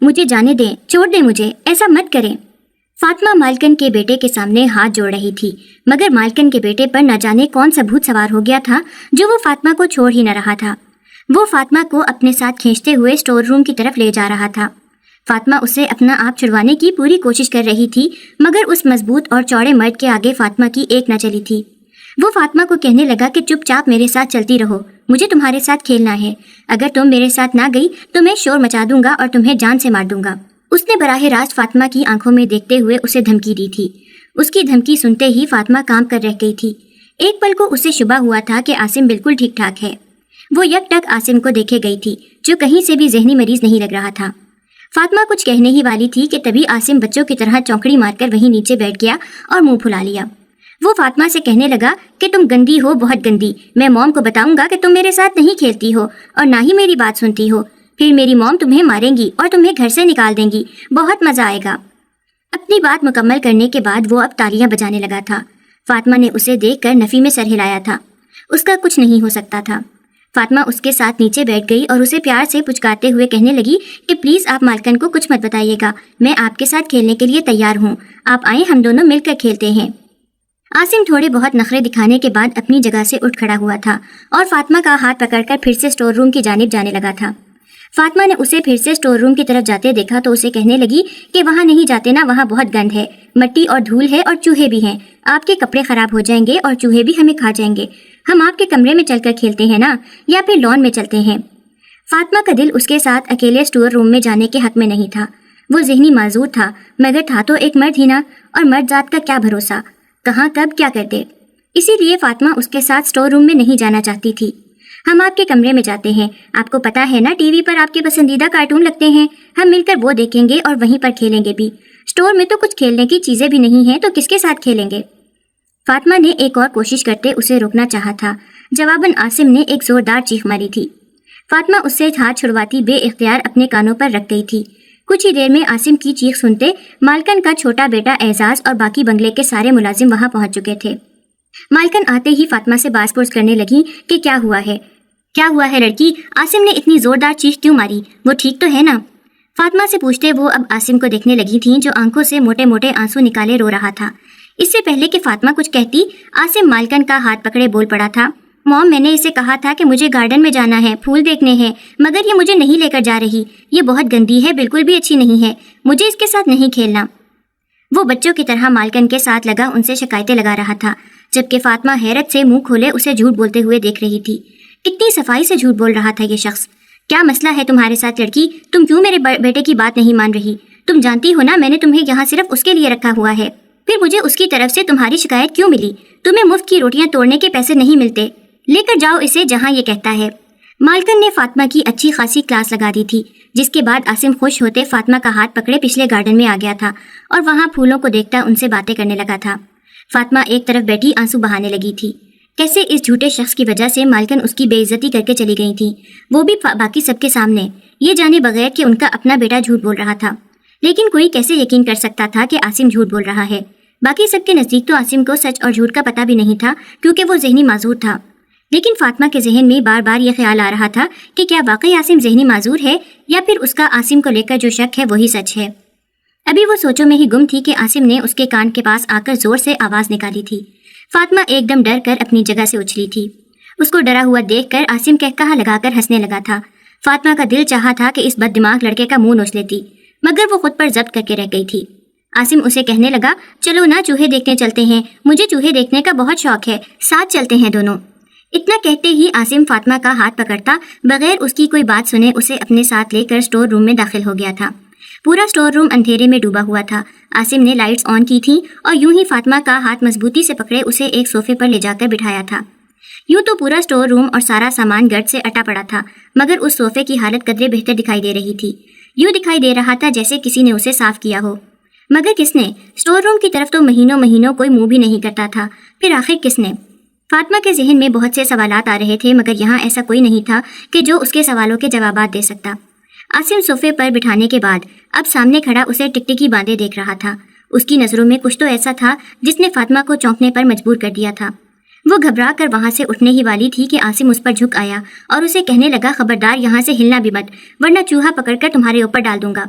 مجھے جانے دیں، چھوڑ دیں مجھے، ایسا مت کریں۔ فاطمہ مالکن کے بیٹے کے سامنے ہاتھ جوڑ رہی تھی، مگر مالکن کے بیٹے پر نہ جانے کون سا بھوت سوار ہو گیا تھا جو وہ فاطمہ کو چھوڑ ہی نہ رہا تھا۔ وہ فاطمہ کو اپنے ساتھ کھینچتے ہوئے اسٹور روم کی طرف لے جا رہا تھا۔ فاطمہ اسے اپنا آپ چھڑوانے کی پوری کوشش کر رہی تھی، مگر اس مضبوط اور چوڑے مرد کے آگے فاطمہ کی ایک نہ چلی تھی۔ وہ فاطمہ کو کہنے لگا کہ چپ چاپ میرے ساتھ چلتی رہو، مجھے تمہارے ساتھ کھیلنا ہے، اگر تم میرے ساتھ نہ گئی تو میں شور مچا دوں گا اور تمہیں جان سے مار دوں گا۔ اس نے براہ راست فاطمہ کی آنکھوں میں دیکھتے ہوئے اسے دھمکی دی تھی۔ اس کی دھمکی سنتے ہی فاطمہ کام کر رہ گئی تھی۔ ایک پل کو اسے شبہ ہوا تھا کہ عاصم بالکل ٹھیک ٹھاک ہے۔ وہ یک ٹک عاصم کو دیکھے گئی تھی جو کہیں سے بھی ذہنی مریض نہیں لگ رہا تھا۔ فاطمہ کچھ کہنے ہی والی تھی کہ تبھی عاصم بچوں کی طرح چونکڑی مار کر وہیں نیچے بیٹھ گیا اور منہ پھلا لیا۔ وہ فاطمہ سے کہنے لگا کہ تم گندی ہو، بہت گندی، میں موم کو بتاؤں گا کہ تم میرے ساتھ نہیں کھیلتی ہو اور نہ ہی میری بات سنتی ہو، پھر میری موم تمہیں ماریں گی اور تمہیں گھر سے نکال دیں گی، بہت مزہ آئے گا۔ اپنی بات مکمل کرنے کے بعد وہ اب تالیاں بجانے لگا تھا۔ فاطمہ نے اسے دیکھ کر نفی میں سر ہلایا تھا، اس کا کچھ نہیں ہو سکتا تھا۔ فاطمہ اس کے ساتھ نیچے بیٹھ گئی اور اسے پیار سے پچکارتے ہوئے کہنے لگی کہ پلیز آپ مالکن کو کچھ مت بتائیے گا، میں آپ کے ساتھ کھیلنے کے لیے تیار ہوں، آپ آئیں ہم دونوں مل کر کھیلتے ہیں۔ عاصم تھوڑے بہت نخرے دکھانے کے بعد اپنی جگہ سے اٹھ کھڑا ہوا تھا اور فاطمہ کا ہاتھ پکڑ کر پھر سے اسٹور روم کی جانب جانے لگا تھا۔ فاطمہ نے اسے پھر سے اسٹور روم کی طرف جاتے دیکھا تو اسے کہنے لگی کہ وہاں نہیں جاتے نا، وہاں بہت گند ہے، مٹی اور دھول ہے اور چوہے بھی ہیں، آپ کے کپڑے خراب ہو جائیں گے اور چوہے بھی ہمیں کھا جائیں گے، ہم آپ کے کمرے میں چل کر کھیلتے ہیں نا، یا پھر لان میں چلتے ہیں۔ فاطمہ کا دل اس کے ساتھ اکیلے اسٹور روم میں جانے کے حق میں نہیں تھا۔ وہ ذہنی معذور تھا، مگر تھا تو ایک مرد ہی نا، اور مرد ذات کا کیا بھروسہ، کہاں کب کیا کرتے۔ اسی لیے فاطمہ اس کے ساتھ اسٹور روم میں نہیں جانا چاہتی تھی۔ ہم آپ کے کمرے میں جاتے ہیں، آپ کو پتا ہے نا ٹی وی پر آپ کے پسندیدہ کارٹون لگتے ہیں، ہم مل کر وہ دیکھیں گے اور وہیں پر کھیلیں گے بھی، اسٹور میں تو کچھ کھیلنے کی چیزیں بھی نہیں ہیں تو کس کے ساتھ کھیلیں گے۔ فاطمہ نے ایک اور کوشش کرتے اسے روکنا چاہا تھا، جواباً عاصم نے ایک زوردار چیخ ماری تھی۔ فاطمہ اس سے ہاتھ چھڑواتی بے اختیار اپنے کانوں پر رکھ گئی تھی۔ کچھ ہی دیر میں عاصم کی چیخ سنتے مالکن کا چھوٹا بیٹا اعزاز اور باقی بنگلے کے سارے ملازم وہاں پہنچ چکے تھے۔ مالکن آتے ہی فاطمہ سے باز پرس کرنے لگی کہ کیا ہوا ہے لڑکی، عاصم نے اتنی زوردار چیخ کیوں ماری، وہ ٹھیک تو ہے نا؟ فاطمہ سے پوچھتے وہ اب عاصم کو دیکھنے لگی تھیں جو آنکھوں سے موٹے موٹے آنسو نکالے رو رہا تھا۔ اس سے پہلے کہ فاطمہ کچھ کہتی، عاصم مالکن کا ہاتھ پکڑے بول پڑا تھا، موم میں نے اسے کہا تھا کہ مجھے گارڈن میں جانا ہے، پھول دیکھنے ہیں، مگر یہ مجھے نہیں لے کر جا رہی، یہ بہت گندی ہے، بالکل بھی اچھی نہیں ہے، مجھے اس کے ساتھ نہیں کھیلنا۔ وہ بچوں کی طرح مالکن کے ساتھ لگا ان سے شکایتیں لگا رہا تھا، جبکہ فاطمہ حیرت سے منہ کھولے اسے جھوٹ بولتے ہوئے دیکھ رہی تھی۔ کتنی صفائی سے جھوٹ بول رہا تھا یہ شخص۔ کیا مسئلہ ہے تمہارے ساتھ لڑکی، تم کیوں میرے بیٹے کی بات نہیں مان رہی؟ تم جانتی ہو نا میں نے تمہیں یہاں صرف اس کے لیے رکھا ہوا ہے، پھر مجھے اس کی طرف سے تمہاری شکایت کیوں ملی؟ تمہیں مفت کی روٹیاں توڑنے کے پیسے نہیں ملتے، لے کر جاؤ اسے جہاں یہ کہتا ہے۔ مالکن نے فاطمہ کی اچھی خاصی کلاس لگا دی تھی، جس کے بعد عاصم خوش ہوتے فاطمہ کا ہاتھ پکڑے پچھلے گارڈن میں آ گیا تھا اور وہاں پھولوں کو دیکھتا ان سے باتیں کرنے لگا تھا۔ فاطمہ ایک طرف بیٹھی آنسو بہانے لگی تھی، کیسے اس جھوٹے شخص کی وجہ سے مالکن اس کی بے عزتی کر کے چلی گئی تھی، وہ بھی باقی سب کے سامنے، یہ جانے بغیر کہ ان کا اپنا بیٹا جھوٹ بول رہا تھا۔ لیکن کوئی کیسے یقین کر سکتا تھا کہ عاصم جھوٹ بول رہا ہے؟ باقی سب کے نزدیک تو عاصم کو سچ اور جھوٹ کا پتہ بھی نہیں تھا کیونکہ وہ ذہنی معذور تھا۔ لیکن فاطمہ کے ذہن میں بار بار یہ خیال آ رہا تھا کہ کیا واقعی عاصم ذہنی معذور ہے یا پھر اس کا عاصم کو لے کر جو شک ہے وہی سچ ہے۔ ابھی وہ سوچوں میں ہی گم تھی کہ عاصم نے اس کے کان کے پاس آ کر زور سے آواز نکالی تھی۔ فاطمہ ایک دم ڈر کر اپنی جگہ سے اچھلی تھی۔ اس کو ڈرا ہوا دیکھ کر عاصم کہا لگا کر ہنسنے لگا تھا۔ فاطمہ کا دل چاہا تھا کہ اس بد دماغ لڑکے کا منہ نوچ لیتی، مگر وہ خود پر ضبط کر کے رہ گئی تھی۔ عاصم اسے کہنے لگا، چلو نا چوہے دیکھنے چلتے ہیں، مجھے چوہے دیکھنے کا بہت شوق ہے، ساتھ چلتے ہیں دونوں۔ اتنا کہتے ہی عاصم فاطمہ کا ہاتھ پکڑتا بغیر اس کی کوئی بات سنے اسے اپنے ساتھ لے کر اسٹور روم میں داخل ہو گیا تھا۔ پورا اسٹور روم اندھیرے میں ڈوبا ہوا تھا۔ عاصم نے لائٹس آن کی تھیں اور یوں ہی فاطمہ کا ہاتھ مضبوطی سے پکڑے اسے ایک صوفے پر لے جا کر بٹھایا تھا۔ یوں تو پورا اسٹور روم اور سارا سامان گرد سے اٹا پڑا تھا، مگر اس صوفے کی حالت قدرے بہتر دکھائی دے رہی تھی۔ یوں دکھائی دے رہا تھا جیسے کسی نے اسے صاف کیا ہو، مگر کس نے؟ اسٹور روم کی طرف تو مہینوں کوئی منہ بھی نہیں کرتا تھا، پھر آخر کس نے؟ فاطمہ کے ذہن میں بہت سے سوالات آ رہے تھے، مگر یہاں ایسا کوئی نہیں تھا کہ جو اس کے سوالوں کے جوابات دے سکتا۔ عاصم صوفے پر بٹھانے کے بعد اب سامنے کھڑا اسے ٹکٹکی باندھے دیکھ رہا تھا۔ اس کی نظروں میں کچھ تو ایسا تھا جس نے فاطمہ کو چونکنے پر مجبور کر دیا تھا۔ وہ گھبرا کر وہاں سے اٹھنے ہی والی تھی کہ عاصم اس پر جھک آیا اور اسے کہنے لگا، خبردار یہاں سے ہلنا بھی مت، ورنہ چوہا پکڑ کر تمہارے اوپر ڈال دوں گا۔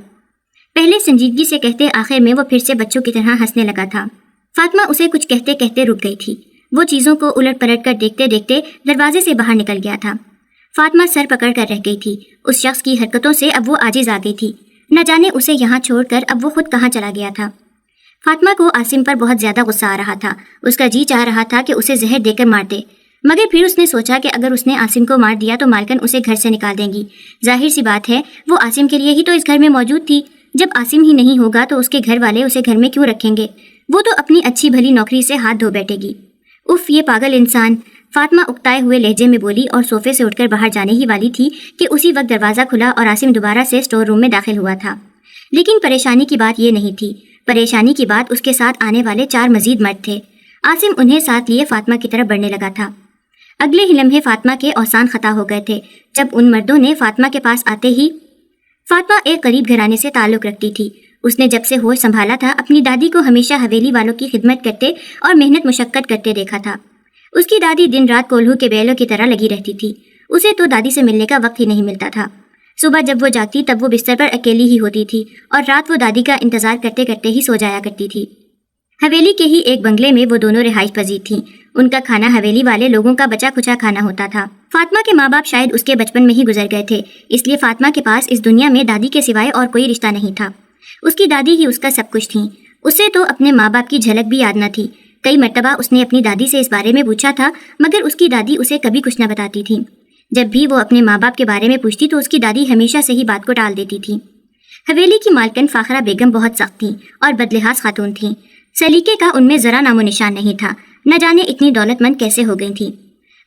پہلے سنجیدگی سے کہتے آخر میں وہ پھر سے بچوں کی طرح ہنسنے لگا تھا۔ فاطمہ اسے کچھ کہتے کہتے رک گئی تھی۔ وہ چیزوں کو الٹ پلٹ کر دیکھتے دیکھتے دروازے سے باہر نکل گیا تھا۔ فاطمہ سر پکڑ کر رہ گئی تھی۔ اس شخص کی حرکتوں سے اب وہ عاجز آ گئی تھی۔ نہ جانے اسے یہاں چھوڑ کر اب وہ خود کہاں چلا گیا تھا۔ فاطمہ کو عاصم پر بہت زیادہ غصہ آ رہا تھا۔ اس کا جی چاہ رہا تھا کہ اسے زہر دے کر مار دے، مگر پھر اس نے سوچا کہ اگر اس نے عاصم کو مار دیا تو مالکن اسے گھر سے نکال دیں گی۔ ظاہر سی بات ہے، وہ عاصم کے لیے ہی تو اس گھر میں موجود تھی۔ جب عاصم ہی نہیں ہوگا تو اس کے گھر والے اسے گھر میں کیوں رکھیں گے؟ وہ تو اپنی اچھی بھلی نوکری سے ہاتھ دھو بیٹھے گی۔ اف، یہ پاگل انسان، فاطمہ اکتائے ہوئے لہجے میں بولی اور صوفے سے اٹھ کر باہر جانے ہی والی تھی کہ اسی وقت دروازہ کھلا اور عاصم دوبارہ سے اسٹور روم میں داخل ہوا تھا۔ لیکن پریشانی کی بات یہ نہیں تھی۔ پریشانی کی بات اس کے ساتھ آنے والے 4 مزید مرد تھے۔ عاصم انہیں ساتھ لیے فاطمہ کی طرف بڑھنے لگا تھا۔ اگلے ہی لمحے فاطمہ کے اوسان خطا ہو گئے تھے جب ان مردوں نے فاطمہ کے پاس آتے ہی فاطمہ ایک غریب گھرانے سے تعلق رکھتی تھی۔ اس نے جب سے ہوش سنبھالا تھا اپنی دادی کو ہمیشہ حویلی والوں کی خدمت کرتے اور محنت مشقت کرتے دیکھا تھا۔ اس کی دادی دن رات کولہو کے بیلوں کی طرح لگی رہتی تھی۔ اسے تو دادی سے ملنے کا وقت ہی نہیں ملتا تھا۔ صبح جب وہ جاگتی تب وہ بستر پر اکیلی ہی ہوتی تھی اور رات وہ دادی کا انتظار کرتے کرتے ہی سو جایا کرتی تھی۔ حویلی کے ہی ایک بنگلے میں وہ دونوں رہائش پذیر تھیں۔ ان کا کھانا حویلی والے لوگوں کا بچا کھچا کھانا ہوتا تھا۔ فاطمہ کے ماں باپ شاید اس کے بچپن میں ہی گزر گئے تھے، اس لیے فاطمہ کے پاس اس دنیا میں دادی کے سوائے اور کوئی رشتہ نہیں تھا۔ اس کی دادی ہی اس کا سب کچھ تھیں۔ اسے تو اپنے ماں باپ کی جھلک بھی یاد نہ تھی۔ کئی مرتبہ اس نے اپنی دادی سے اس بارے میں پوچھا تھا، مگر اس کی دادی اسے کبھی کچھ نہ بتاتی تھی۔ جب بھی وہ اپنے ماں باپ کے بارے میں پوچھتی تو اس کی دادی ہمیشہ سے ہی بات کو ٹال دیتی تھی۔ حویلی کی مالکن فاخرہ بیگم بہت سخت تھیں اور بدلحاظ خاتون تھیں۔ سلیقے کا ان میں ذرا نام و نشان نہیں تھا۔ نہ جانے اتنی دولت مند کیسے ہو گئی تھیں۔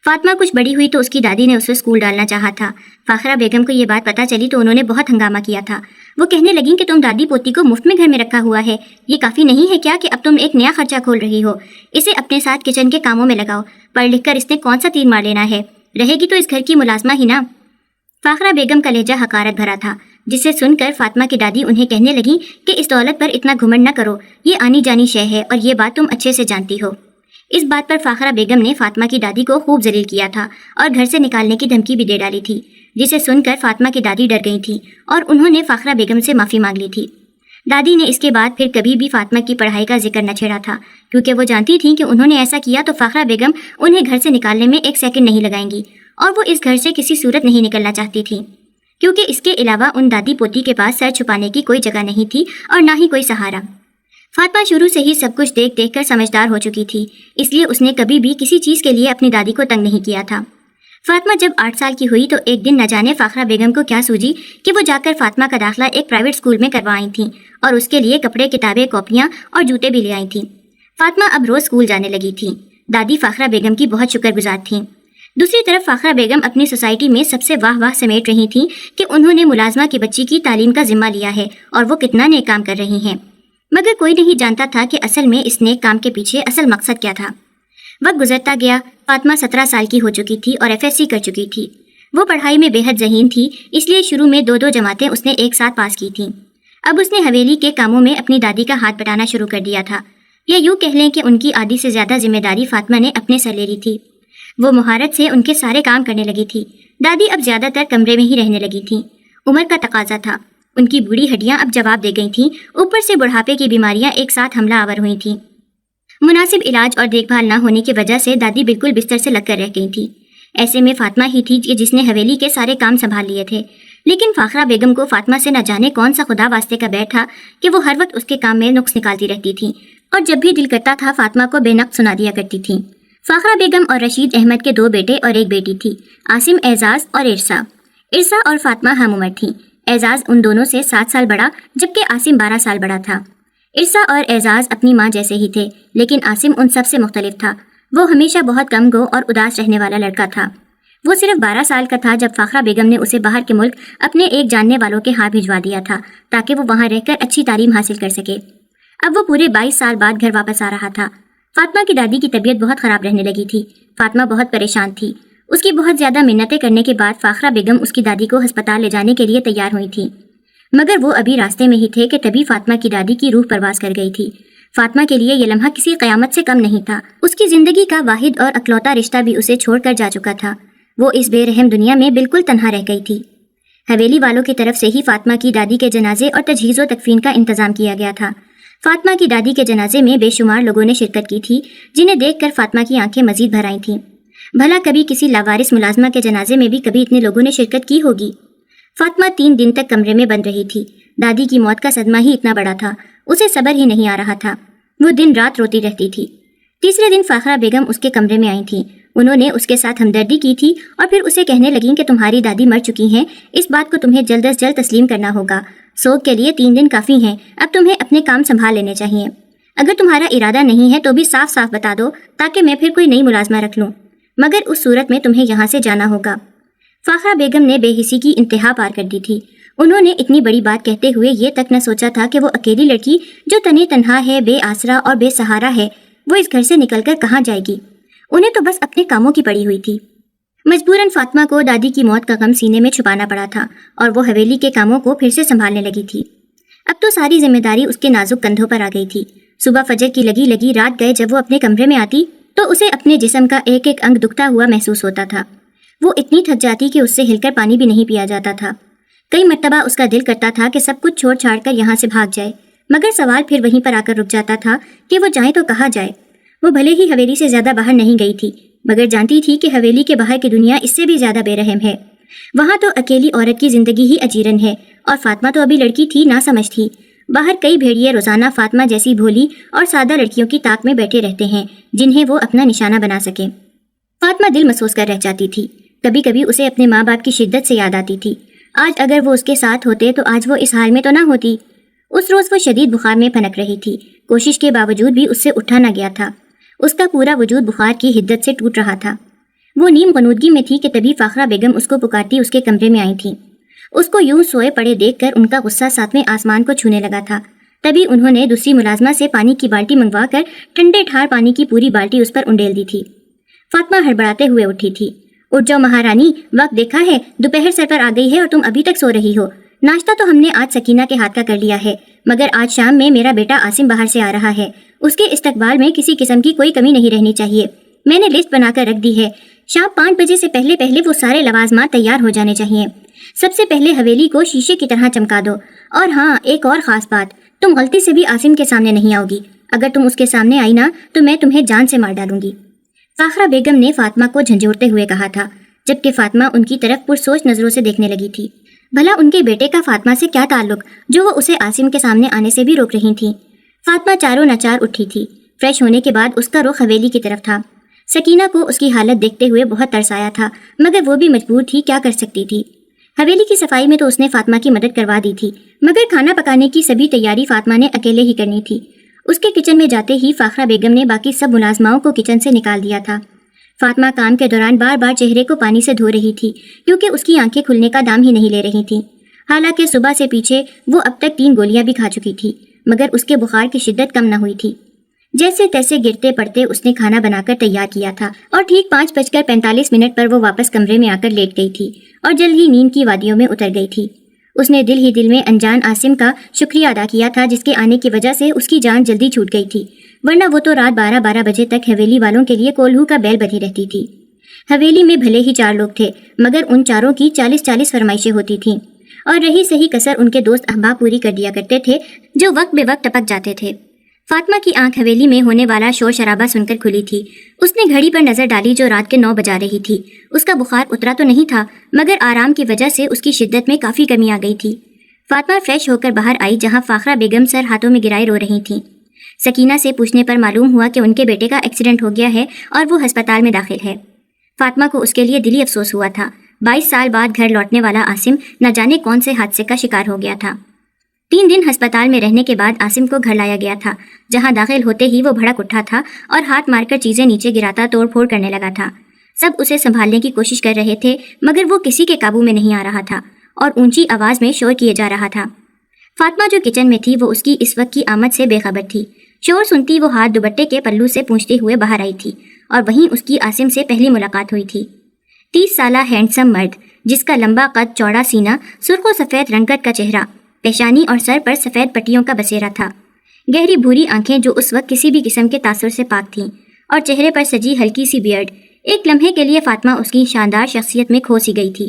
فاطمہ کچھ بڑی ہوئی تو اس کی دادی نے اسے اسکول ڈالنا چاہا تھا۔ فاخرہ بیگم کو یہ بات پتہ چلی تو انہوں نے بہت ہنگامہ کیا تھا۔ وہ کہنے لگیں کہ تم دادی پوتی کو مفت میں گھر میں رکھا ہوا ہے، یہ کافی نہیں ہے کیا کہ اب تم ایک نیا خرچہ کھول رہی ہو؟ اسے اپنے ساتھ کچن کے کاموں میں لگاؤ، پڑھ لکھ کر اس نے کون سا تیر مار لینا ہے؟ رہے گی تو اس گھر کی ملازمہ ہی نا۔ فاخرہ بیگم کا لہجہ حقارت بھرا تھا، جسے سن کر فاطمہ کی دادی انہیں کہنے لگیں کہ اس دولت پر اتنا گھمنڈ نہ کرو، یہ آنی جانی شے ہے اور یہ بات تم اچھے سے جانتی ہو۔ اس بات پر فاخرہ بیگم نے فاطمہ کی دادی کو خوب ذلیل کیا تھا اور گھر سے نکالنے کی دھمکی بھی دے ڈالی تھی، جسے سن کر فاطمہ کی دادی ڈر گئی تھی اور انہوں نے فاخرہ بیگم سے معافی مانگ لی تھی۔ دادی نے اس کے بعد پھر کبھی بھی فاطمہ کی پڑھائی کا ذکر نہ چھیڑا تھا، کیونکہ وہ جانتی تھیں کہ انہوں نے ایسا کیا تو فاخرہ بیگم انہیں گھر سے نکالنے میں ایک سیکنڈ نہیں لگائیں گی، اور وہ اس گھر سے کسی صورت نہیں نکلنا چاہتی تھیں، کیونکہ اس کے علاوہ ان دادی پوتی کے پاس سر چھپانے کی کوئی جگہ نہیں تھی اور نہ ہی کوئی سہارا۔ فاطمہ شروع سے ہی سب کچھ دیکھ دیکھ کر سمجھدار ہو چکی تھی، اس لیے اس نے کبھی بھی کسی چیز کے لیے اپنی دادی کو تنگ نہیں کیا تھا۔ فاطمہ جب 8 سال کی ہوئی تو ایک دن نہ جانے فاخرہ بیگم کو کیا سوجی کہ وہ جا کر فاطمہ کا داخلہ ایک پرائیویٹ اسکول میں کروائی تھیں اور اس کے لیے کپڑے، کتابیں، کاپیاں اور جوتے بھی لے آئی تھیں۔ فاطمہ اب روز اسکول جانے لگی تھی۔ دادی فاخرہ بیگم کی بہت شکر گزار تھیں۔ دوسری طرف فاخرہ بیگم اپنی سوسائٹی میں سب سے واہ واہ سمیٹ رہی تھیں کہ انہوں نے ملازمہ کی بچی کی تعلیم کا ذمہ لیا ہے اور وہ کتنا نیک کام کر رہی ہیں، مگر کوئی نہیں جانتا تھا کہ اصل میں اس نیک کام کے پیچھے اصل مقصد کیا تھا۔ وقت گزرتا گیا۔ فاطمہ 17 سال کی ہو چکی تھی اور FSC کر چکی تھی۔ وہ پڑھائی میں بے حد ذہین تھی، اس لیے شروع میں 2 جماعتیں اس نے ایک ساتھ پاس کی تھیں۔ اب اس نے حویلی کے کاموں میں اپنی دادی کا ہاتھ بٹانا شروع کر دیا تھا، یا یوں کہہ لیں کہ ان کی آدھی سے زیادہ ذمہ داری فاطمہ نے اپنے سر لے لی تھی۔ وہ مہارت سے ان کے سارے کام کرنے لگی تھی۔ دادی اب زیادہ تر کمرے میں ہی رہنے لگی تھیں۔ عمر کا تقاضا تھا، ان کی بوڑھی ہڈیاں اب جواب دے گئی تھیں، اوپر سے بڑھاپے کی بیماریاں ایک ساتھ حملہ آور ہوئی تھیں۔ مناسب علاج اور دیکھ بھال نہ ہونے کی وجہ سے دادی بالکل بستر سے لگ کر رہ گئی تھی۔ ایسے میں فاطمہ ہی تھی جس نے حویلی کے سارے کام سنبھال لیے تھے، لیکن فاخرہ بیگم کو فاطمہ سے نہ جانے کون سا خدا واسطے کا بیٹھ تھا کہ وہ ہر وقت اس کے کام میں نقص نکالتی رہتی تھی اور جب بھی دل کرتا تھا فاطمہ کو بے نقص سنا دیا کرتی تھی۔ فاخرہ بیگم اور رشید احمد کے 2 بیٹے اور ایک بیٹی تھی، عاصم، اعزاز اور ارسا۔ ارسا اور فاطمہ ہم عمر تھیں۔ اعزاز ان دونوں سے 7 سال بڑا جبکہ عاصم 12 سال بڑا تھا۔ ارسا اور اعزاز اپنی ماں جیسے ہی تھے، لیکن عاصم ان سب سے مختلف تھا۔ وہ ہمیشہ بہت کم گو اور اداس رہنے والا لڑکا تھا۔ وہ صرف 12 سال کا تھا جب فاخرہ بیگم نے اسے باہر کے ملک اپنے ایک جاننے والوں کے ہاتھ بھجوا دیا تھا تاکہ وہ وہاں رہ کر اچھی تعلیم حاصل کر سکے۔ اب وہ پورے 22 سال بعد گھر واپس آ رہا تھا۔ فاطمہ کی دادی کی طبیعت بہت خراب رہنے لگی تھی۔ فاطمہ بہت پریشان تھی۔ اس کی بہت زیادہ منتیں کرنے کے بعد فاخرہ بیگم اس کی دادی کو ہسپتال لے جانے کے لیے تیار ہوئی تھی، مگر وہ ابھی راستے میں ہی تھے کہ تبھی فاطمہ کی دادی کی روح پرواز کر گئی تھی۔ فاطمہ کے لیے یہ لمحہ کسی قیامت سے کم نہیں تھا۔ اس کی زندگی کا واحد اور اکلوتا رشتہ بھی اسے چھوڑ کر جا چکا تھا۔ وہ اس بے رحم دنیا میں بالکل تنہا رہ گئی تھی۔ حویلی والوں کی طرف سے ہی فاطمہ کی دادی کے جنازے اور تجہیز و تکفین کا انتظام کیا گیا تھا۔ فاطمہ کی دادی کے جنازے میں بے شمار لوگوں نے شرکت کی تھی، جنہیں دیکھ کر فاطمہ کی آنکھیں مزید بھر آئی تھیں۔ بھلا کبھی کسی لاوارث ملازمہ کے جنازے میں بھی کبھی اتنے لوگوں نے شرکت کی ہوگی؟ فاطمہ 3 دن تک کمرے میں بند رہی تھی۔ دادی کی موت کا صدمہ ہی اتنا بڑا تھا، اسے صبر ہی نہیں آ رہا تھا۔ وہ دن رات روتی رہتی تھی۔ تیسرے دن فاخرہ بیگم اس کے کمرے میں آئی تھیں۔ انہوں نے اس کے ساتھ ہمدردی کی تھی اور پھر اسے کہنے لگیں کہ تمہاری دادی مر چکی ہیں، اس بات کو تمہیں جلد از جلد تسلیم کرنا ہوگا۔ سوگ کے لیے 3 دن کافی ہیں، اب تمہیں اپنے کام سنبھال لینے چاہیے۔ اگر تمہارا ارادہ نہیں ہے تو بھی صاف صاف بتا دو تاکہ میں پھر کوئی نئی ملازمہ رکھ لوں، مگر اس صورت میں تمہیں یہاں سے جانا ہوگا۔ فاخرہ بیگم نے بے حسی کی انتہا پار کر دی تھی۔ انہوں نے اتنی بڑی بات کہتے ہوئے یہ تک نہ سوچا تھا کہ وہ اکیلی لڑکی جو تنہا تنہا ہے، بے آسرا اور بے سہارا ہے، وہ اس گھر سے نکل کر کہاں جائے گی۔ انہیں تو بس اپنے کاموں کی پڑی ہوئی تھی۔ مجبوراً فاطمہ کو دادی کی موت کا غم سینے میں چھپانا پڑا تھا اور وہ حویلی کے کاموں کو پھر سے سنبھالنے لگی تھی۔ اب تو ساری ذمہ داری اس کے نازک کندھوں پر آ گئی تھی۔ صبح فجر کی لگی رات گئے جب وہ اپنے کمرے میں آتی تو اسے اپنے جسم کا ایک ایک انگ دکھتا ہوا محسوس ہوتا تھا۔ وہ اتنی تھک جاتی کہ اس سے ہل کر پانی بھی نہیں پیا جاتا تھا۔ کئی مرتبہ اس کا دل کرتا تھا کہ سب کچھ چھوڑ چھاڑ کر یہاں سے بھاگ جائے، مگر سوال پھر وہیں پر آ کر رک جاتا تھا کہ وہ جائے تو کہاں جائے۔ وہ بھلے ہی حویلی سے زیادہ باہر نہیں گئی تھی، مگر جانتی تھی کہ حویلی کے باہر کی دنیا اس سے بھی زیادہ بے رحم ہے۔ وہاں تو اکیلی عورت کی زندگی ہی اجیرن ہے، اور فاطمہ تو ابھی لڑکی تھی، نہ سمجھ تھی۔ باہر کئی بھیڑیے روزانہ فاطمہ جیسی بھولی اور سادہ لڑکیوں کی تاک میں بیٹھے رہتے ہیں جنہیں وہ اپنا نشانہ بنا سکیں۔ فاطمہ دل محسوس کر رہ جاتی تھی۔ کبھی کبھی اسے اپنے ماں باپ کی شدت سے یاد آتی تھی۔ آج اگر وہ اس کے ساتھ ہوتے تو آج وہ اس حال میں تو نہ ہوتی۔ اس روز وہ شدید بخار میں پھنک رہی تھی، کوشش کے باوجود بھی اس سے اٹھا نہ گیا تھا۔ اس کا پورا وجود بخار کی حدت سے ٹوٹ رہا تھا۔ وہ نیم غنودگی میں تھی کہ تبھی فاخرہ بیگم اس کو پکارتی اس کے کمرے میں آئی تھیں۔ اس کو یوں سوئے پڑے دیکھ کر ان کا غصہ 7ویں آسمان کو چھونے لگا تھا۔ تبھی انہوں نے دوسری ملازمہ سے پانی کی بالٹی منگوا کر ٹھنڈے ٹھار پانی کی پوری بالٹی اس پر انڈیل دی تھی۔ فاطمہ ہڑبڑاتے ہوئے اٹھی تھی۔ اٹھ جاؤ مہارانی، وقت دیکھا ہے، دوپہر سر پر آ گئی ہے اور تم ابھی تک سو رہی ہو۔ ناشتہ تو ہم نے آج سکینہ کے ہاتھ کا کر لیا ہے، مگر آج شام میں میرا بیٹا عاصم باہر سے آ رہا ہے، اس کے استقبال میں کسی قسم کی کوئی کمی نہیں رہنی چاہیے۔ میں نے لسٹ بنا کر رکھ دی ہے، شام 5 بجے سے پہلے وہ سارے لوازمات تیار ہو جانے چاہیے۔ سب سے پہلے حویلی کو شیشے کی طرح چمکا دو۔ اور ہاں، ایک اور خاص بات، تم غلطی سے بھی عاصم کے سامنے نہیں آؤ گی۔ اگر تم اس کے سامنے آئی نا تو میں تمہیں جان سے مار ڈالوں گی۔ فاخرہ بیگم نے فاطمہ کو جھنجھوڑتے ہوئے کہا تھا، جبکہ فاطمہ ان کی طرف پرسوچ نظروں سے دیکھنے لگی تھی۔ بھلا ان کے بیٹے کا فاطمہ سے کیا تعلق جو وہ اسے عاصم کے سامنے آنے سے بھی روک رہی تھیں؟ فاطمہ چاروں ناچار اٹھی تھی۔ فریش ہونے کے بعد اس کا رخ حویلی کی طرف تھا۔ سکینہ کو اس کی حالت دیکھتے ہوئے بہت ترس آیا تھا، مگر وہ بھی مجبور تھی، کیا کر سکتی تھی۔ حویلی کی صفائی میں تو اس نے فاطمہ کی مدد کروا دی تھی، مگر کھانا پکانے کی سبھی تیاری فاطمہ نے اکیلے ہی کرنی تھی۔ اس کے کچن میں جاتے ہی فاخرہ بیگم نے باقی سب ملازماؤں کو کچن سے نکال دیا تھا۔ فاطمہ کام کے دوران بار بار چہرے کو پانی سے دھو رہی تھی، کیونکہ اس کی آنکھیں کھلنے کا دام ہی نہیں لے رہی تھیں۔ حالانکہ صبح سے پیچھے وہ اب تک 3 گولیاں بھی کھا چکی تھی، مگر اس کے بخار کی شدت کم نہ ہوئی تھی۔ جیسے تیسے گرتے پڑتے اس نے کھانا بنا کر تیار کیا تھا اور ٹھیک 5:45 پر وہ واپس کمرے میں آ کر لیٹ گئی تھی اور جلد ہی نیند کی وادیوں میں اتر گئی تھی۔ اس نے دل ہی دل میں انجان عاصم کا شکریہ ادا کیا تھا، جس کے آنے کی وجہ سے اس کی جان جلدی چھوٹ گئی تھی، ورنہ وہ تو رات 12 بجے تک حویلی والوں کے لیے کولہو کا بیل بدھی رہتی تھی۔ حویلی میں بھلے ہی 4 لوگ تھے، مگر ان چاروں کی 40 فرمائشیں ہوتی تھیں، اور رہی صحیح کسر ان کے دوست احباب پوری کر دیا کرتے تھے، جو وقت بے وقت ٹپک جاتے تھے۔ فاطمہ کی آنکھ حویلی میں ہونے والا شور شرابہ سن کر کھلی تھی۔ اس نے گھڑی پر نظر ڈالی جو رات کے 9 بجا رہی تھی۔ اس کا بخار اترا تو نہیں تھا، مگر آرام کی وجہ سے اس کی شدت میں کافی کمی آ گئی تھی۔ فاطمہ فریش ہو کر باہر آئی، جہاں فاخرہ بیگم سر ہاتھوں میں گرائے رو رہی تھیں۔ سکینہ سے پوچھنے پر معلوم ہوا کہ ان کے بیٹے کا ایکسیڈنٹ ہو گیا ہے اور وہ ہسپتال میں داخل ہے۔ فاطمہ کو اس کے لیے دلی افسوس ہوا تھا۔ 22 سال بعد گھر لوٹنے والا عاصم نہ جانے کون سے حادثے کا شکار ہو گیا تھا۔ 3 دن ہسپتال میں رہنے کے بعد عاصم کو گھر لایا گیا تھا، جہاں داخل ہوتے ہی وہ بھڑک اٹھا تھا اور ہاتھ مار کر چیزیں نیچے گراتا توڑ پھوڑ کرنے لگا تھا۔ سب اسے سنبھالنے کی کوشش کر رہے تھے، مگر وہ کسی کے قابو میں نہیں آ رہا تھا اور اونچی آواز میں شور کیے جا رہا تھا۔ فاطمہ جو کچن میں تھی وہ اس کی اس وقت کی آمد سے بے خبر تھی۔ شور سنتی وہ ہاتھ دوپٹے کے پلو سے پونچھتے ہوئے باہر آئی تھی، اور وہیں اس کی عاصم سے پہلی ملاقات ہوئی تھی۔ 30 سالہ ہینڈسم مرد، جس کا لمبا قد، چوڑا سینہ، سرخ و سفید رنگت کا چہرہ، پیشانی اور سر پر سفید پٹیوں کا بسیرا تھا، گہری بھوری آنکھیں جو اس وقت کسی بھی قسم کے تاثر سے پاک تھیں، اور چہرے پر سجی ہلکی سی بیئرڈ۔ ایک لمحے کے لیے فاطمہ اس کی شاندار شخصیت میں کھو سی گئی تھی۔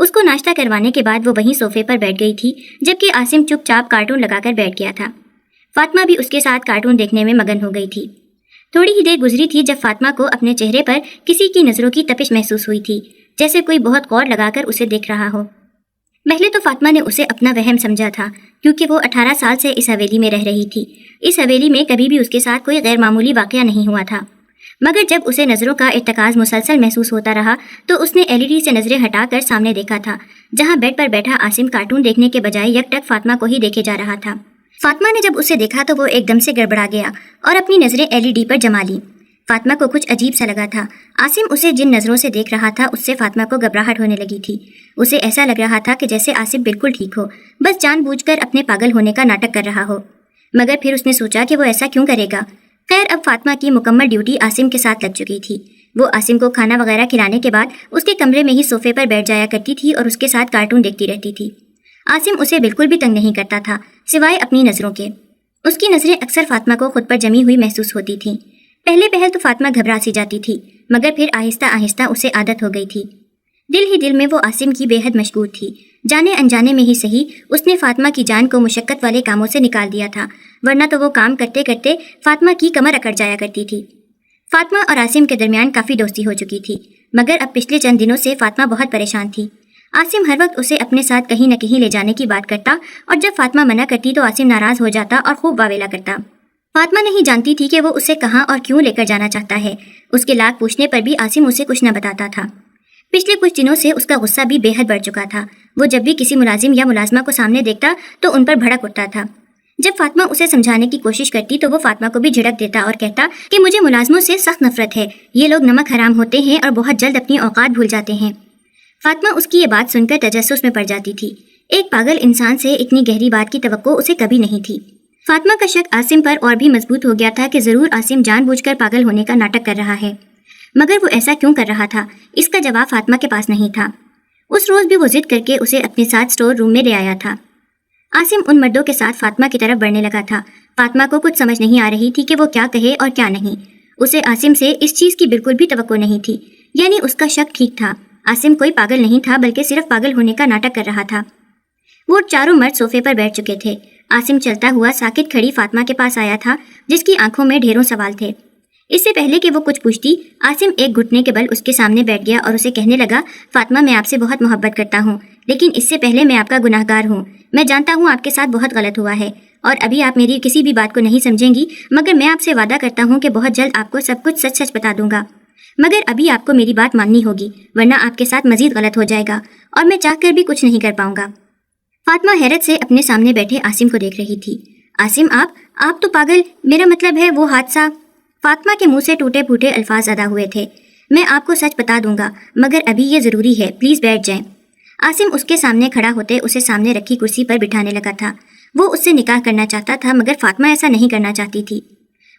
اس کو ناشتہ کروانے کے بعد وہ وہیں صوفے پر بیٹھ گئی تھی، جبکہ عاصم چپ چاپ کارٹون لگا کر بیٹھ گیا تھا۔ فاطمہ بھی اس کے ساتھ کارٹون دیکھنے میں مگن ہو گئی تھی۔ تھوڑی ہی دیر گزری تھی جب فاطمہ کو اپنے چہرے پر کسی کی نظروں کی تپش محسوس ہوئی تھی، جیسے کوئی بہت غور لگا کر اسے دیکھ رہا ہو۔ پہلے تو فاطمہ نے اسے اپنا وہم سمجھا تھا، کیونکہ وہ 18 سال سے اس حویلی میں رہ رہی تھی۔ اس حویلی میں کبھی بھی اس کے ساتھ کوئی غیر معمولی واقعہ نہیں ہوا تھا، مگر جب اسے نظروں کا ارتکاز مسلسل محسوس ہوتا رہا تو اس نے LED سے نظریں ہٹا کر سامنے دیکھا تھا، جہاں بیڈ پر بیٹھا عاصم کارٹون دیکھنے کے بجائے یک ٹک فاطمہ کو ہی دیکھے جا رہا تھا۔ فاطمہ نے جب اسے دیکھا تو وہ ایک دم سے گڑبڑا گیا اور اپنی نظریں LED پر جما لیں۔ فاطمہ کو کچھ عجیب سا لگا تھا۔ عاصم اسے جن نظروں سے دیکھ رہا تھا اس سے فاطمہ کو گھبراہٹ ہونے لگی تھی۔ اسے ایسا لگ رہا تھا کہ جیسے عاصم بالکل ٹھیک ہو، بس جان بوجھ کر اپنے پاگل ہونے کا ناٹک کر رہا ہو، مگر پھر اس نے سوچا کہ وہ ایسا کیوں کرے گا۔ خیر، اب فاطمہ کی مکمل ڈیوٹی عاصم کے ساتھ لگ چکی تھی۔ وہ عاصم کو کھانا وغیرہ کھلانے کے بعد اس کے کمرے میں ہی صوفے پر بیٹھ جایا کرتی تھی اور اس کے ساتھ کارٹون دیکھتی رہتی تھی۔ عاصم اسے بالکل بھی تنگ نہیں کرتا تھا، سوائے اپنی نظروں کے۔ اس کی نظریں اکثر فاطمہ کو خود پر جمی ہوئی محسوس ہوتی تھیں۔ پہل تو فاطمہ گھبرا سی جاتی تھی، مگر پھر آہستہ آہستہ اسے عادت ہو گئی تھی۔ دل ہی دل میں وہ عاصم کی بے حد مشغول تھی۔ جانے انجانے میں ہی صحیح، اس نے فاطمہ کی جان کو مشقت والے کاموں سے نکال دیا تھا، ورنہ تو وہ کام کرتے کرتے فاطمہ کی کمر اکڑ جایا کرتی تھی۔ فاطمہ اور عاصم کے درمیان کافی دوستی ہو چکی تھی، مگر اب پچھلے چند دنوں سے فاطمہ بہت پریشان تھی۔ عاصم ہر وقت اسے اپنے ساتھ کہیں نہ کہیں لے جانے کی بات کرتا، اور جب فاطمہ منع کرتی تو عاصم ناراض ہو جاتا اور خوب واویلا کرتا۔ فاطمہ نہیں جانتی تھی کہ وہ اسے کہاں اور کیوں لے کر جانا چاہتا ہے۔ اس کے لاکھ پوچھنے پر بھی عاصم اسے کچھ نہ بتاتا تھا۔ پچھلے کچھ دنوں سے اس کا غصہ بھی بے حد بڑھ چکا تھا۔ وہ جب بھی کسی ملازم یا ملازمہ کو سامنے دیکھتا تو ان پر بھڑک اٹھتا تھا۔ جب فاطمہ اسے سمجھانے کی کوشش کرتی تو وہ فاطمہ کو بھی جھڑک دیتا اور کہتا کہ مجھے ملازموں سے سخت نفرت ہے، یہ لوگ نمک حرام ہوتے ہیں اور بہت جلد اپنی اوقات بھول جاتے ہیں۔ فاطمہ اس کی یہ بات سن کر تجسس میں پڑ جاتی تھی۔ ایک پاگل انسان سے اتنی گہری بات کی توقع اسے کبھی نہیں تھی۔ فاطمہ کا شک عاصم پر اور بھی مضبوط ہو گیا تھا کہ ضرور عاصم جان بوجھ کر پاگل ہونے کا ناٹک کر رہا ہے، مگر وہ ایسا کیوں کر رہا تھا، اس کا جواب فاطمہ کے پاس نہیں تھا۔ اس روز بھی وہ ضد کر کے اسے اپنے ساتھ اسٹور روم میں لے آیا تھا۔ عاصم ان مردوں کے ساتھ فاطمہ کی طرف بڑھنے لگا تھا۔ فاطمہ کو کچھ سمجھ نہیں آ رہی تھی کہ وہ کیا کہے اور کیا نہیں۔ اسے عاصم سے اس چیز کی بالکل بھی توقع نہیں تھی، یعنی اس کا شک ٹھیک تھا، عاصم کوئی پاگل نہیں تھا بلکہ صرف پاگل ہونے کا ناٹک کر رہا تھا۔ وہ چاروں مرد صوفے پر بیٹھ چکے تھے۔ عاصم چلتا ہوا ساکت کھڑی فاطمہ کے پاس آیا تھا، جس کی آنکھوں میں ڈھیروں سوال تھے۔ اس سے پہلے کہ وہ کچھ پوچھتی، عاصم ایک گھٹنے کے بل اس کے سامنے بیٹھ گیا اور اسے کہنے لگا، فاطمہ میں آپ سے بہت محبت کرتا ہوں، لیکن اس سے پہلے میں آپ کا گناہ گار ہوں۔ میں جانتا ہوں آپ کے ساتھ بہت غلط ہوا ہے، اور ابھی آپ میری کسی بھی بات کو نہیں سمجھیں گی، مگر میں آپ سے وعدہ کرتا ہوں کہ بہت جلد آپ کو سب کچھ سچ سچ بتا دوں گا۔ مگر ابھی آپ کو میری بات ماننی ہوگی، ورنہ آپ کے ساتھ مزید غلط ہو جائے گا، اور میں چاہ کر بھی کچھ نہیں کر پاؤں گا۔ فاطمہ حیرت سے اپنے سامنے بیٹھے عاصم کو دیکھ رہی تھی۔ عاصم، آپ تو پاگل، میرا مطلب ہے وہ حادثہ۔ فاطمہ کے منہ سے ٹوٹے پھوٹے الفاظ ادا ہوئے تھے۔ میں آپ کو سچ بتا دوں گا، مگر ابھی یہ ضروری ہے، پلیز بیٹھ جائیں۔ عاصم اس کے سامنے کھڑا ہوتے اسے سامنے رکھی کرسی پر بٹھانے لگا تھا۔ وہ اس سے نکاح کرنا چاہتا تھا، مگر فاطمہ ایسا نہیں کرنا چاہتی تھی۔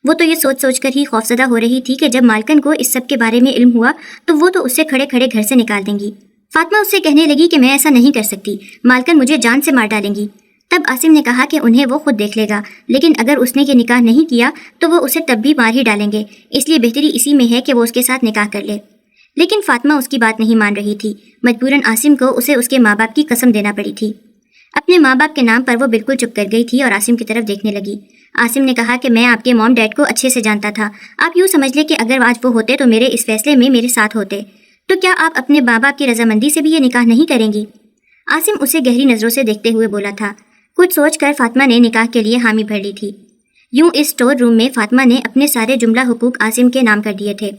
وہ تو یہ سوچ سوچ کر ہی خوفزدہ ہو رہی تھی کہ جب مالکن کو اس سب کے بارے میں علم ہوا تو وہ تو اس سے کھڑے کھڑے گھر سے نکال دیں گی۔ فاطمہ اس سے کہنے لگی کہ میں ایسا نہیں کر سکتی، مالکن مجھے جان سے مار ڈالیں گی۔ تب عاصم نے کہا کہ انہیں وہ خود دیکھ لے گا، لیکن اگر اس نے یہ نکاح نہیں کیا تو وہ اسے تب بھی مار ہی ڈالیں گے، اس لیے بہتری اسی میں ہے کہ وہ اس کے ساتھ نکاح کر لے۔ لیکن فاطمہ اس کی بات نہیں مان رہی تھی۔ مجبوراً عاصم کو اسے اس کے ماں باپ کی قسم دینا پڑی تھی۔ اپنے ماں باپ کے نام پر وہ بالکل چپ کر گئی تھی اور عاصم کی طرف دیکھنے لگی۔ عاصم نے کہا کہ میں آپ کے موم ڈیڈ کو اچھے سے جانتا تھا، آپ یوں سمجھ لیں کہ اگر آج وہ ہوتے تو میرے اس فیصلے میں میرے ساتھ ہوتے، تو کیا آپ اپنے ماں باپ کی رضامندی سے بھی یہ نکاح نہیں کریں گی؟ عاصم اسے گہری نظروں سے دیکھتے ہوئے بولا تھا۔ کچھ سوچ کر فاطمہ نے نکاح کے لیے حامی بھر لی تھی۔ یوں اس اسٹور روم میں فاطمہ نے اپنے سارے جملہ حقوق عاصم کے نام کر دیے تھے۔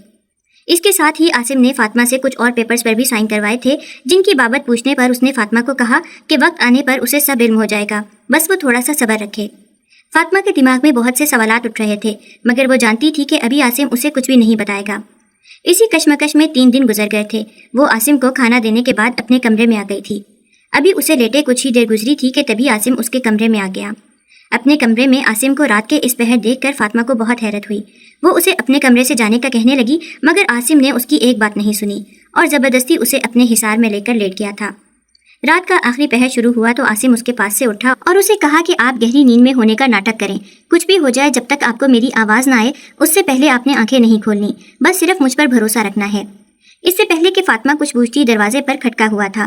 اس کے ساتھ ہی عاصم نے فاطمہ سے کچھ اور پیپرز پر بھی سائن کروائے تھے، جن کی بابت پوچھنے پر اس نے فاطمہ کو کہا کہ وقت آنے پر اسے سب علم ہو جائے گا، بس وہ تھوڑا سا صبر رکھے۔ فاطمہ کے دماغ میں بہت سے سوالات اٹھ رہے تھے، مگر وہ جانتی تھی کہ ابھی عاصم اسے کچھ بھی نہیں بتائے گا۔ اسی کشمکش میں 3 دن گزر گئے تھے۔ وہ عاصم کو کھانا دینے کے بعد اپنے کمرے میں آ گئی تھی۔ ابھی اسے لیٹے کچھ ہی دیر گزری تھی کہ تبھی عاصم اس کے کمرے میں آ گیا۔ اپنے کمرے میں عاصم کو رات کے اس پہر دیکھ کر فاطمہ کو بہت حیرت ہوئی۔ وہ اسے اپنے کمرے سے جانے کا کہنے لگی، مگر عاصم نے اس کی ایک بات نہیں سنی اور زبردستی اسے اپنے حصار میں لے کر لیٹ گیا تھا۔ رات کا آخری پہر شروع ہوا تو عاصم اس کے پاس سے اٹھا اور اسے کہا کہ آپ گہری نیند میں ہونے کا ناٹک کریں، کچھ بھی ہو جائے جب تک آپ کو میری آواز نہ آئے اس سے پہلے آپ نے آنکھیں نہیں کھولنی، بس صرف مجھ پر بھروسہ رکھنا ہے۔ اس سے پہلے کہ فاطمہ کچھ پوچھتی دروازے پر کھٹکا ہوا تھا۔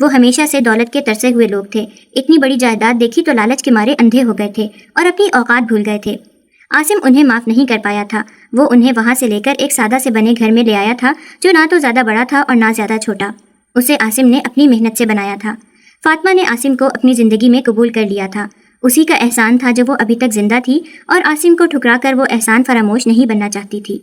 وہ ہمیشہ سے دولت کے ترسے ہوئے لوگ تھے، اتنی بڑی جائیداد دیکھی تو لالچ کے مارے اندھے ہو گئے تھے اور اپنی اوقات بھول گئے تھے۔ عاصم انہیں معاف نہیں کر پایا تھا، وہ انہیں وہاں سے لے کر ایک سادہ سے بنے گھر میں لے آیا تھا جو نہ تو زیادہ بڑا تھا اور نہ زیادہ چھوٹا۔ اسے عاصم نے اپنی محنت سے بنایا تھا۔ فاطمہ نے عاصم کو اپنی زندگی میں قبول کر لیا تھا، اسی کا احسان تھا جو وہ ابھی تک زندہ تھی، اور عاصم کو ٹھکرا کر وہ احسان فراموش نہیں بننا چاہتی تھی۔